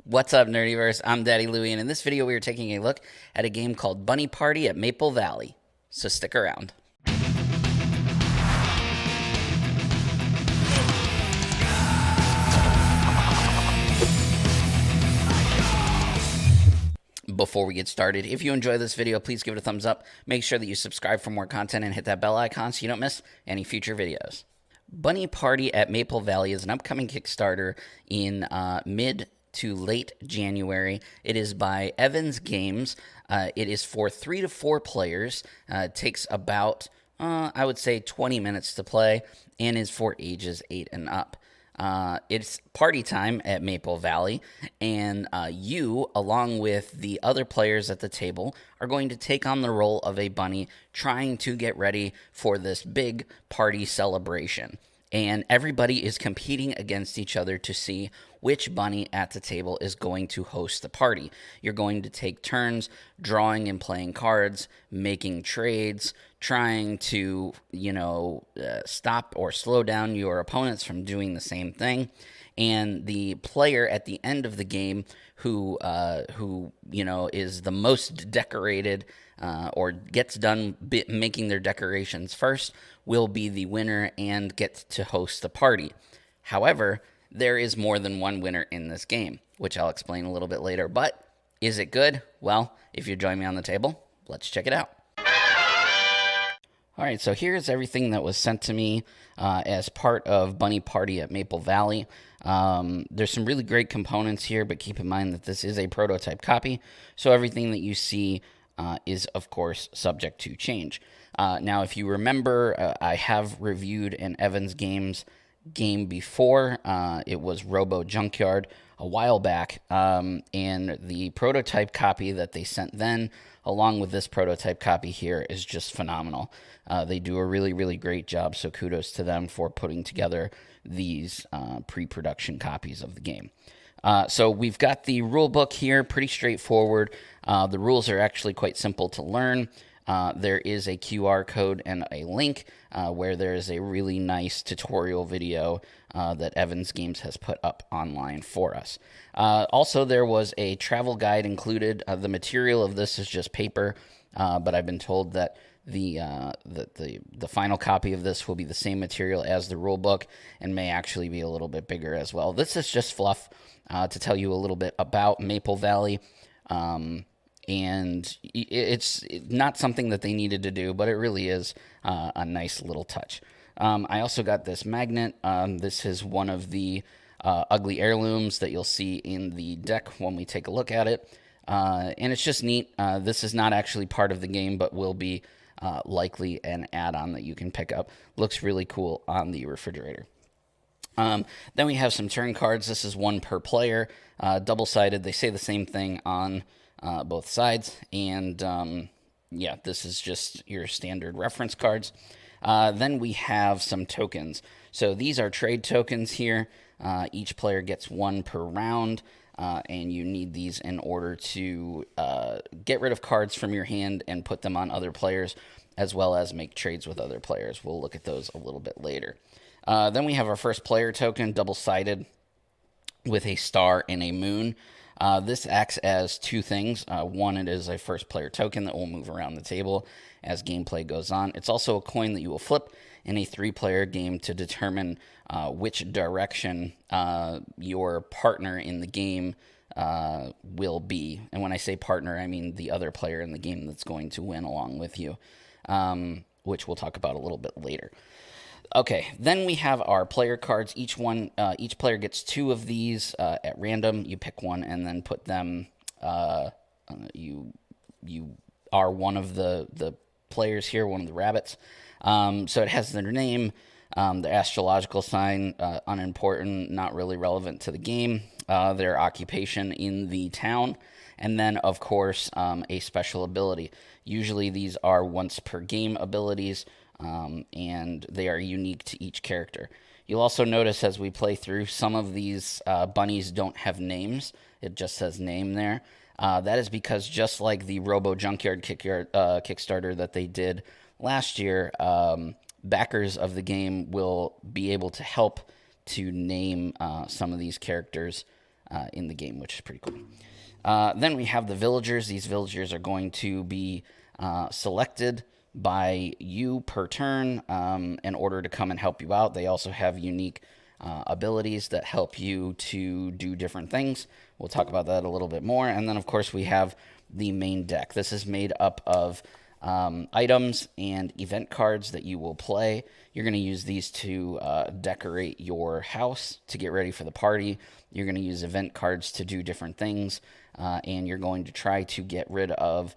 What's up, Nerdyverse? I'm Daddy Louie, and in this video, we are taking a look at a game called Bunny Party at Maple Valley. So stick around. Before we get started, if you enjoy this video, please give it a thumbs up. Make sure that you subscribe for more content and hit that bell icon so you don't miss any future videos. Bunny Party at Maple Valley is an upcoming Kickstarter in mid to late January. It is by Evans Games. It is for 3 to 4 players. It takes about, I would say, 20 minutes to play and is for ages 8 and up. It's party time at Maple Valley, and you, along with the other players at the table, are going to take on the role of a bunny trying to get ready for this big party celebration. And everybody is competing against each other to see which bunny at the table is going to host the party. You're going to take turns drawing and playing cards, making trades, trying to, stop or slow down your opponents from doing the same thing. And the player at the end of the game who is the most decorated or gets done making their decorations first will be the winner and get to host the party. However, there is more than one winner in this game, which I'll explain a little bit later. But is it good? Well, if you join me on the table, let's check it out. All right, so here's everything that was sent to me as part of Bunny Party at Maple Valley. There's some really great components here, but keep in mind that this is a prototype copy, so everything that you see is, of course, subject to change. Now, if you remember, I have reviewed an Evans Games game before. It was Robo Junkyard a while back, and the prototype copy that they sent then, along with this prototype copy here, is just phenomenal. They do a really, really great job, so kudos to them for putting together these pre-production copies of the game. So we've got the rule book here, pretty straightforward. The rules are actually quite simple to learn. There is a QR code and a link where there is a really nice tutorial video that Evans Games has put up online for us. Also, there was a travel guide included. The material of this is just paper, but I've been told that the final copy of this will be the same material as the rule book and may actually be a little bit bigger as well. This is just fluff to tell you a little bit about Maple Valley. And it's not something that they needed to do, but it really is a nice little touch. I also got this magnet. This is one of the ugly heirlooms that you'll see in the deck when we take a look at it. And it's just neat. This is not actually part of the game, but will be likely an add-on that you can pick up. Looks really cool on the refrigerator. Then we have some turn cards. This is one per player, double-sided. They say the same thing on both sides, and yeah, this is just your standard reference cards. Then we have some tokens. So these are trade tokens here. Each player gets one per round, and you need these in order to get rid of cards from your hand and put them on other players, as well as make trades with other players. We'll look at those a little bit later. Then we have our first player token, double-sided, with a star and a moon. This acts as two things. One, it is a first player token that will move around the table as gameplay goes on. It's also a coin that you will flip in a 3-player game to determine which direction your partner in the game will be. And when I say partner, I mean the other player in the game that's going to win along with you, which we'll talk about a little bit later. Okay, then we have our player cards. Each player gets 2 of these at random. You pick one and then put them. You are one of the players here, one of the rabbits. So it has their name, their astrological sign, unimportant, not really relevant to the game. Their occupation in the town, and then of course a special ability. Usually these are once per game abilities. And they are unique to each character. You'll also notice as we play through, some of these bunnies don't have names. It just says name there. That is because just like the Robo Junkyard Kickstarter that they did last year, backers of the game will be able to help to name some of these characters in the game, which is pretty cool. Then we have the villagers. These villagers are going to be selected by you per turn in order to come and help you out. They also have unique abilities that help you to do different things. We'll talk about that a little bit more. And then, of course, we have the main deck. This is made up of items and event cards that you will play. You're going to use these to decorate your house to get ready for the party. You're going to use event cards to do different things. And you're going to try to get rid of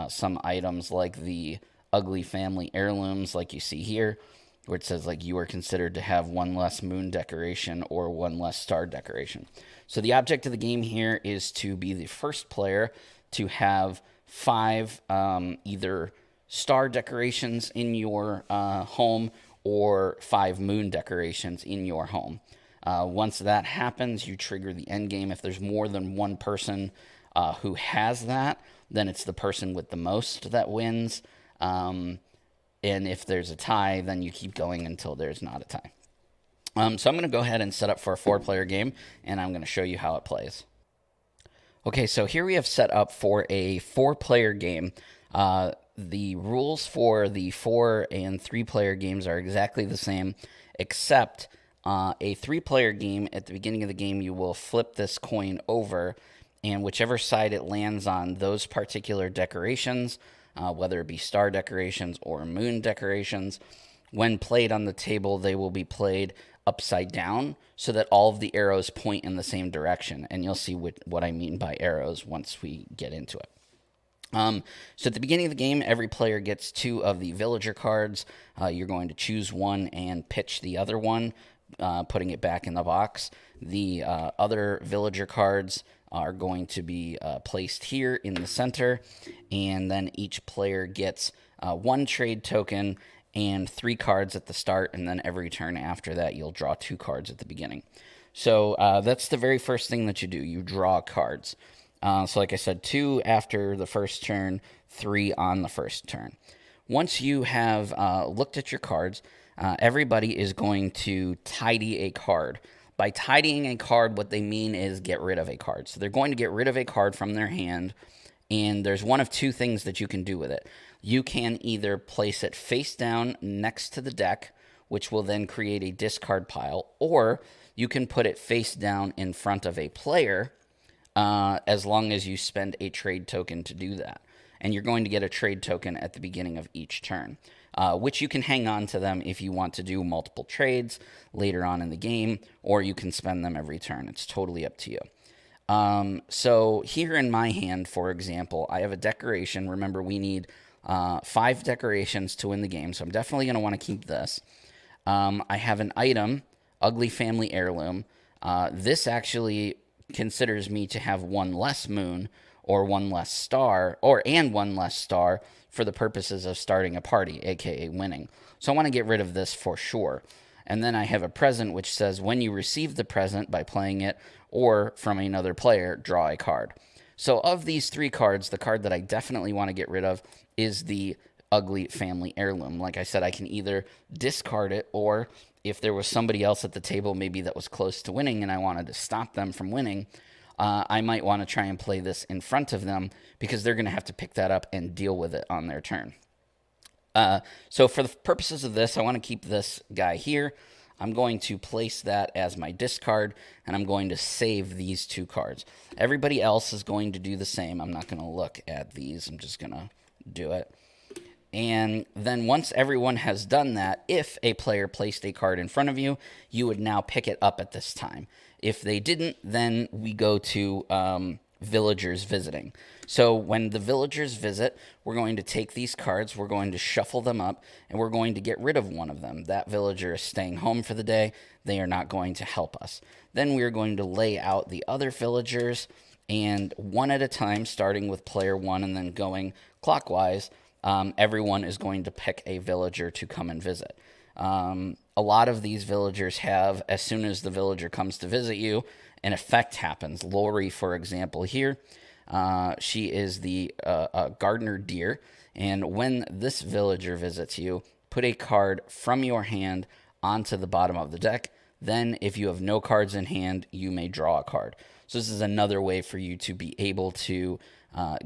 some items like the ugly family heirlooms, like you see here, where it says like you are considered to have one less moon decoration or one less star decoration. So the object of the game here is to be the first player to have 5 either star decorations in your home or 5 moon decorations in your home. Once that happens, you trigger the end game. If there's more than one person who has that, then it's the person with the most that wins. And if there's a tie, then you keep going until there's not a tie. So I'm going to go ahead and set up for a 4-player game, and I'm going to show you how it plays. Okay, so here we have set up for a 4-player game. The rules for the 4 and 3-player games are exactly the same, except a 3-player game, at the beginning of the game, you will flip this coin over, and whichever side it lands on, those particular decorations, whether it be star decorations or moon decorations, when played on the table, they will be played upside down so that all of the arrows point in the same direction. And you'll see what I mean by arrows once we get into it. So at the beginning of the game, every player gets 2 of the villager cards. You're going to choose one and pitch the other one, putting it back in the box. The other villager cards are going to be placed here in the center, and then each player gets 1 trade token and 3 cards at the start, and then every turn after that you'll draw 2 cards at the beginning. So that's the very first thing that you do. You draw cards. So like I said, 2 after the first turn, 3 on the first turn. Once you have looked at your cards, everybody is going to tidy a card. By tidying a card, what they mean is get rid of a card. So they're going to get rid of a card from their hand, and there's one of 2 things that you can do with it. You can either place it face down next to the deck, which will then create a discard pile, or you can put it face down in front of a player, as long as you spend a trade token to do that. And you're going to get a trade token at the beginning of each turn, which you can hang on to them if you want to do multiple trades later on in the game, or you can spend them every turn. It's totally up to you. So here in my hand, for example, I have a decoration. Remember, we need 5 decorations to win the game, so I'm definitely going to want to keep this. I have an item, Ugly Family Heirloom. This actually considers me to have 1 less moon or 1 less star, and 1 less star for the purposes of starting a party, aka winning. So I want to get rid of this for sure. And then I have a present which says when you receive the present by playing it or from another player, draw a card. So of these 3 cards, the card that I definitely want to get rid of is the Ugly Family Heirloom. Like I said, I can either discard it, or if there was somebody else at the table maybe that was close to winning and I wanted to stop them from winning, I might want to try and play this in front of them because they're going to have to pick that up and deal with it on their turn. So for the purposes of this, I want to keep this guy here. I'm going to place that as my discard, and I'm going to save these 2 cards. Everybody else is going to do the same. I'm not going to look at these. I'm just going to do it. And then once everyone has done that, if a player placed a card in front of you, you would now pick it up at this time. If they didn't, then we go to villagers visiting. So when the villagers visit, we're going to take these cards, we're going to shuffle them up, and we're going to get rid of one of them. That villager is staying home for the day. They are not going to help us. Then we're going to lay out the other villagers, and one at a time, starting with player 1 and then going clockwise, everyone is going to pick a villager to come and visit. A lot of these villagers have, as soon as the villager comes to visit you, an effect happens. Lori, for example, here, she is the gardener deer, and when this villager visits you, put a card from your hand onto the bottom of the deck. Then, if you have no cards in hand, you may draw a card. So this is another way for you to be able to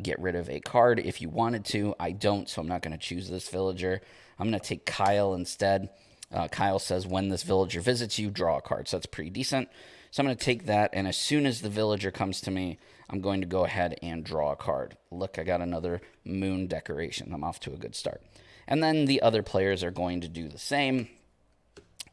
get rid of a card if you wanted to. I don't, so I'm not going to choose this villager. I'm going to take Kyle instead. Kyle says, when this villager visits you, draw a card. So that's pretty decent. So I'm going to take that, and as soon as the villager comes to me, I'm going to go ahead and draw a card. Look, I got another moon decoration. I'm off to a good start. And then the other players are going to do the same.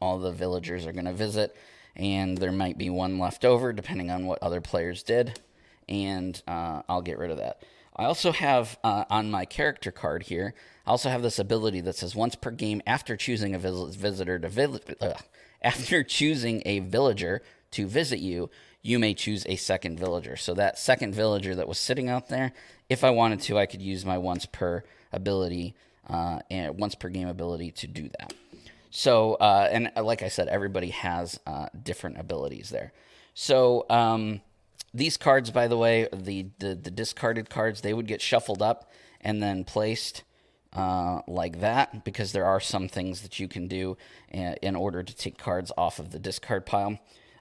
All the villagers are going to visit, and there might be one left over, depending on what other players did, and I'll get rid of that. I also have, on my character card here, I also have this ability that says once per game after choosing a after choosing a villager to visit you, you may choose a second villager. So that second villager that was sitting out there, if I wanted to, I could use my once per ability and once per game ability to do that. So, and like I said, everybody has different abilities there. So, these cards, by the way, the discarded cards, they would get shuffled up and then placed like that, because there are some things that you can do in order to take cards off of the discard pile.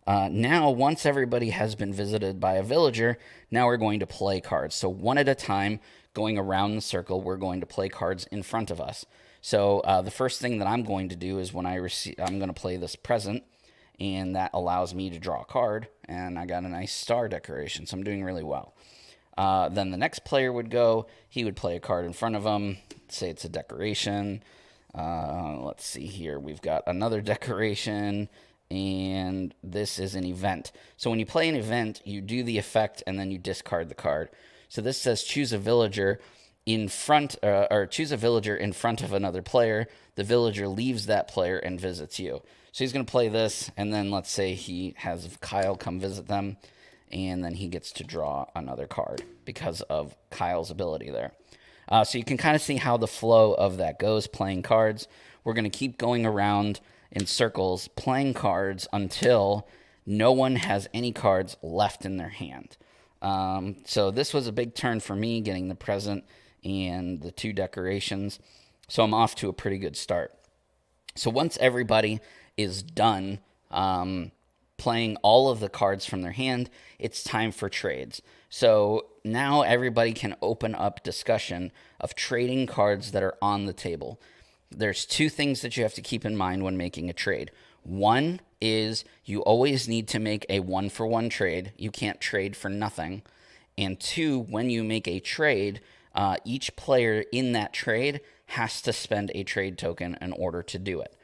Now, once everybody has been visited by a villager, now we're going to play cards. So one at a time, going around the circle, we're going to play cards in front of us. So the first thing that I'm going to do is when I'm going to play this present, and that allows me to draw a card, and I got a nice star decoration, so I'm doing really well. Then the next player would go, he would play a card in front of him, say it's a decoration. Let's see here, we've got another decoration, and this is an event. So when you play an event, you do the effect, and then you discard the card. So this says choose a villager in front, or choose a villager in front of another player. The villager leaves that player and visits you. So he's going to play this, and then let's say he has Kyle come visit them, and then he gets to draw another card because of Kyle's ability there. So you can kind of see how the flow of that goes, playing cards. We're going to keep going around in circles, playing cards until no one has any cards left in their hand. So this was a big turn for me, getting the present and the two decorations. So I'm off to a pretty good start. So once everybody is done playing all of the cards from their hand, it's time for trades. So now everybody can open up discussion of trading cards that are on the table. There's two things that you have to keep in mind when making a trade. One is you always need to make a one-for-one trade. You can't trade for nothing. And two, when you make a trade, each player in that trade has to spend a trade token in order to do it.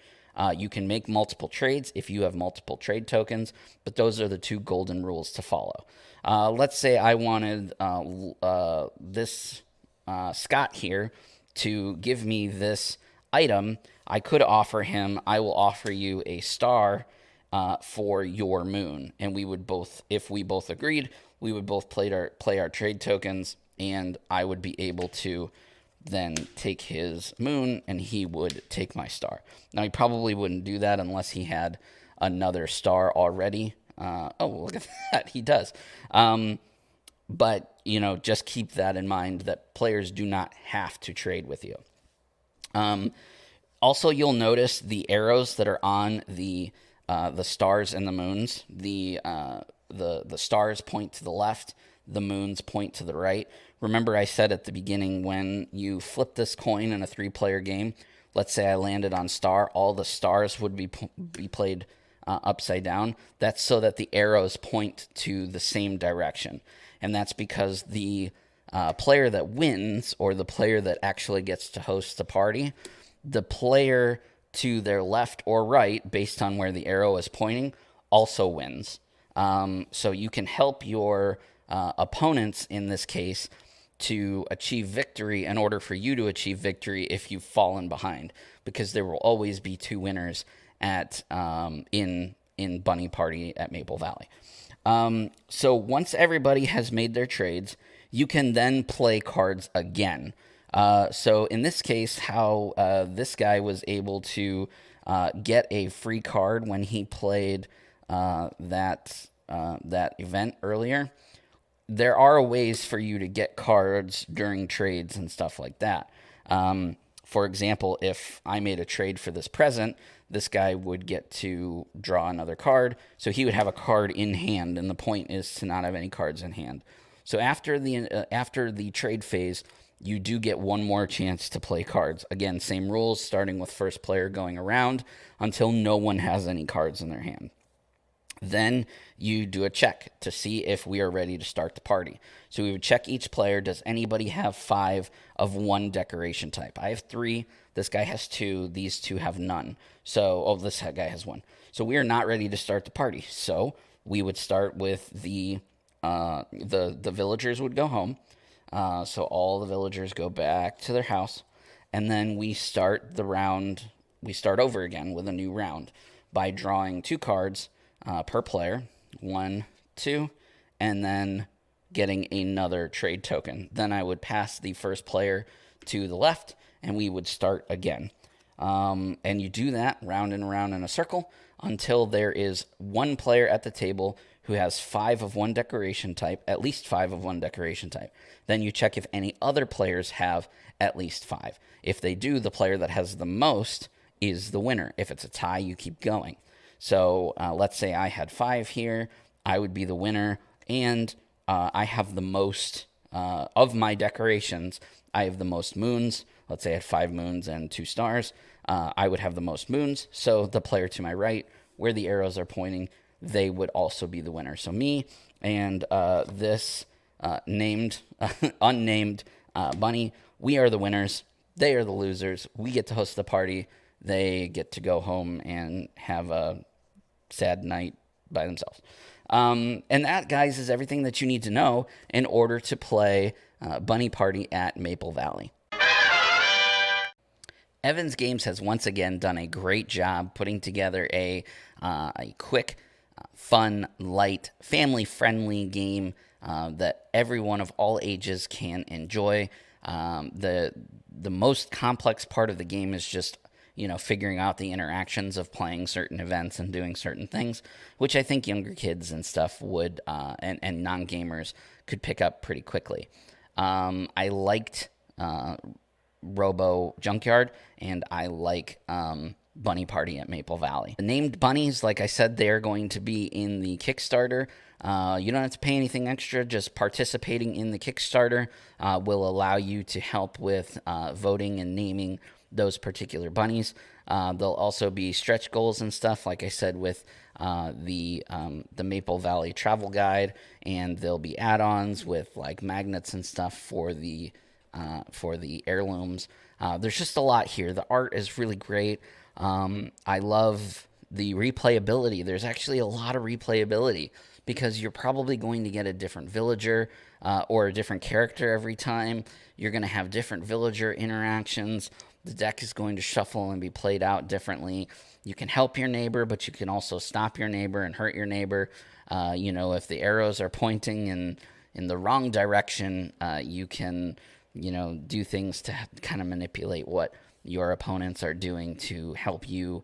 You can make multiple trades if you have multiple trade tokens, but those are the two golden rules to follow. Let's say I wanted this Scott here to give me this item. I could offer him, I will offer you a star for your moon. And we would both, if we both agreed, we would both play our trade tokens, and I would be able to then take his moon, and he would take my star. Now, he probably wouldn't do that unless he had another star already. Oh, look at that. He does. But, just keep that in mind, that players do not have to trade with you. Also, you'll notice the arrows that are on the stars and the moons. The stars point to the left. The moons point to the right. Remember, I said at the beginning, when you flip this coin in a 3-player game, let's say I landed on star, all the stars would be played upside down. That's so that the arrows point to the same direction. And that's because the player that wins, or the player that actually gets to host the party, the player to their left or right, based on where the arrow is pointing, also wins. So you can help your opponents, in this case, to achieve victory in order for you to achieve victory if you've fallen behind, because there will always be two winners at in Bunny Party at Maple Valley. So once everybody has made their trades, you can then play cards again. So in this case, how this guy was able to get a free card when he played that event earlier. There are ways for you to get cards during trades and stuff like that. For example, if I made a trade for this present, this guy would get to draw another card. So he would have a card in hand, and the point is to not have any cards in hand. So after the trade phase, you do get one more chance to play cards. Again, same rules, starting with first player going around until no one has any cards in their hand. Then you do a check to see if we are ready to start the party. So we would check each player. Does anybody have 5 of one decoration type? I have 3. This guy has 2. These 2 have none. So, this guy has 1. So we are not ready to start the party. So we would start with the villagers would go home. So all the villagers go back to their house, and then we start the round. We start over again with a new round by drawing 2 cards per player, 1, 2, and then getting another trade token. Then I would pass the first player to the left, and we would start again. And you do that round and round in a circle until there is one player at the table who has 5 of one decoration type, at least 5 of one decoration type. Then you check if any other players have at least 5. If they do, the player that has the most is the winner. If it's a tie, you keep going. So let's say I had 5 here. I would be the winner, and I have the most of my decorations. I have the most moons. Let's say I had 5 moons and 2 stars. I would have the most moons. So the player to my right, where the arrows are pointing, they would also be the winner. So me and this unnamed bunny, we are the winners. They are the losers. We get to host the party. They get to go home and have a sad night by themselves. And that, guys, is everything that you need to know in order to play Bunny Party at Maple Valley. Evans Games has once again done a great job putting together a quick, fun, light, family-friendly game that everyone of all ages can enjoy. The most complex part of the game is just figuring out the interactions of playing certain events and doing certain things, which I think younger kids and stuff would, and non-gamers could pick up pretty quickly. I liked Robo Junkyard, and I like Bunny Party at Maple Valley. The named bunnies, like I said, they're going to be in the Kickstarter. You don't have to pay anything extra. Just participating in the Kickstarter will allow you to help with voting and naming those particular bunnies. There'll also be stretch goals and stuff, like I said, with the Maple Valley travel guide, and there'll be add-ons with like magnets and stuff for the heirlooms. There's just a lot here. The art is really great. I love the replayability. There's actually a lot of replayability because you're probably going to get a different villager or a different character every time. You're going to have different villager interactions. The deck is going to shuffle and be played out differently. You can help your neighbor, but you can also stop your neighbor and hurt your neighbor. If the arrows are pointing in the wrong direction, you can, do things to kind of manipulate what your opponents are doing to help you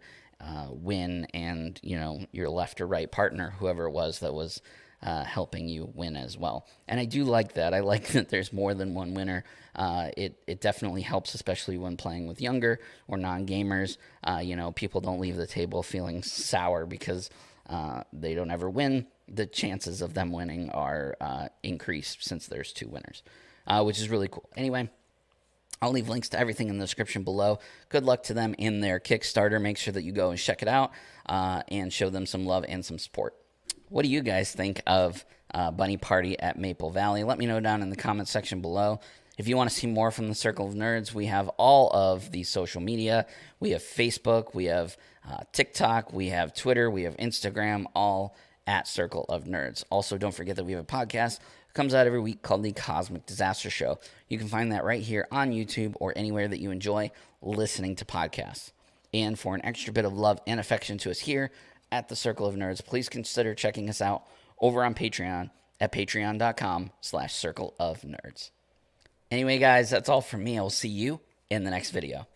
win, and, your left or right partner, whoever it was that was helping you win as well. And I do like that. I like that there's more than one winner. It definitely helps, especially when playing with younger or non-gamers. People don't leave the table feeling sour because they don't ever win. The chances of them winning are increased since there's 2 winners, which is really cool. Anyway, I'll leave links to everything in the description below. Good luck to them in their Kickstarter. Make sure that you go and check it out and show them some love and some support. What do you guys think of Bunny Party at Maple Valley? Let me know down in the comment section below. If you want to see more from the Circle of Nerds, we have all of the social media. We have Facebook, we have TikTok, we have Twitter, we have Instagram, all at Circle of Nerds. Also, don't forget that we have a podcast that comes out every week called The Cosmic Disaster Show. You can find that right here on YouTube or anywhere that you enjoy listening to podcasts. And for an extra bit of love and affection to us here at the Circle of Nerds, please consider checking us out over on Patreon at patreon.com/Circle of Nerds. Anyway, guys, that's all from me. I will see you in the next video.